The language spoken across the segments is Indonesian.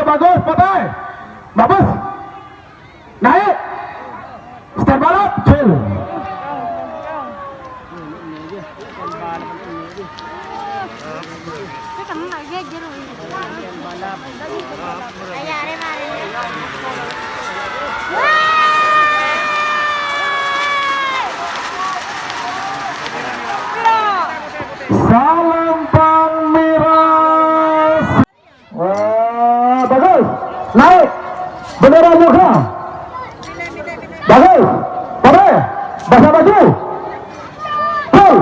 Bagus, pakai. Bagus. Naik. Step balap, chill. Salam merah. Wah, bagus. Naik. Bendera muka. Bagus. Pakai. Basah baju. Pull.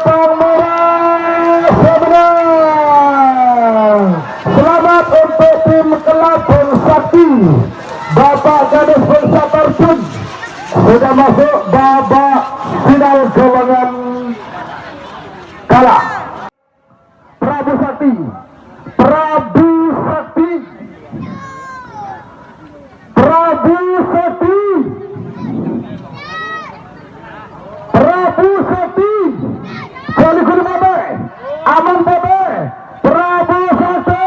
Salam merah sebenarnya. Selamat untuk tim Karapan Sapi. Babak gadis bersabar pun sudah masuk babak final golongan kalah. Prabu Sakti, Prabu Sakti, Prabu Sakti, Prabu Sakti, Kali Guru Babak, Aman Babak, Prabu Sakti.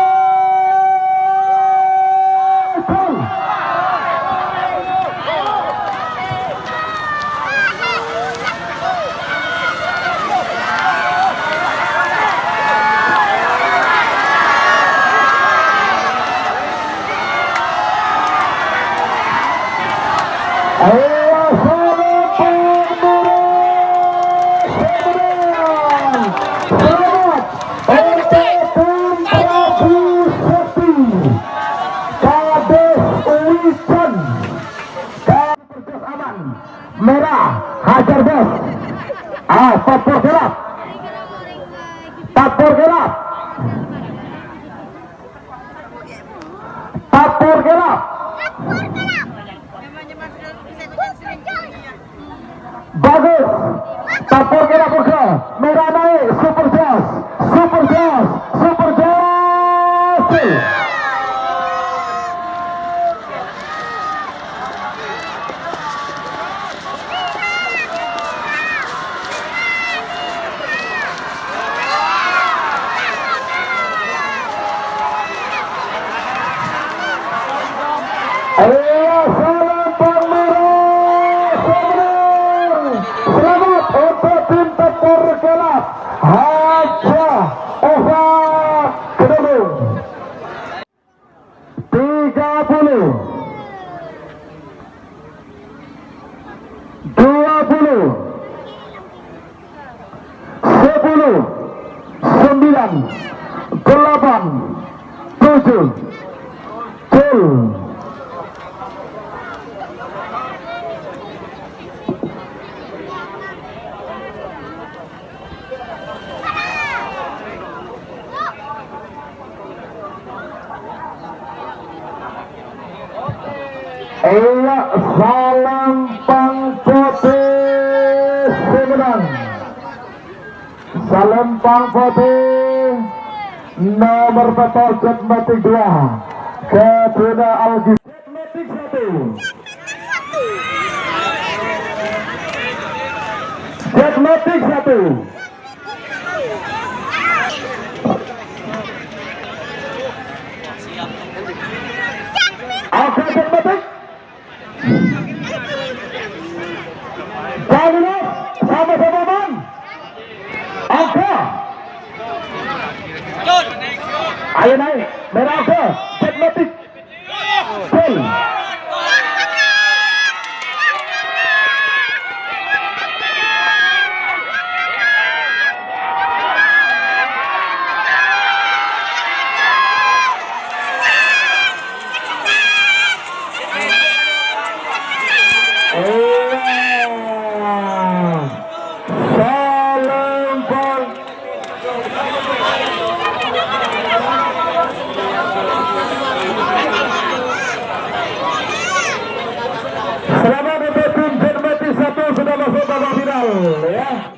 Merah, hajar bos. Papur gelap. Papur gelap. Papur gelap. Bagus. Papur gelap buka. Merah naik. Super jas. Super jas. Super jas. Salam merah sebenarnya. Selamat untuk tim Papur gelap. Haja Eva Kedulung 30 20 10 9 8 7 10. Salam putih sebenarnya. Salam putih nomor 4 Matik 2 Keduna Algi Matik 1 Matik 1. Oke, Matik. Jangan sama-sama bang. Oke. Ayo naik. Merah oke. Cek Matik. Full. Oh.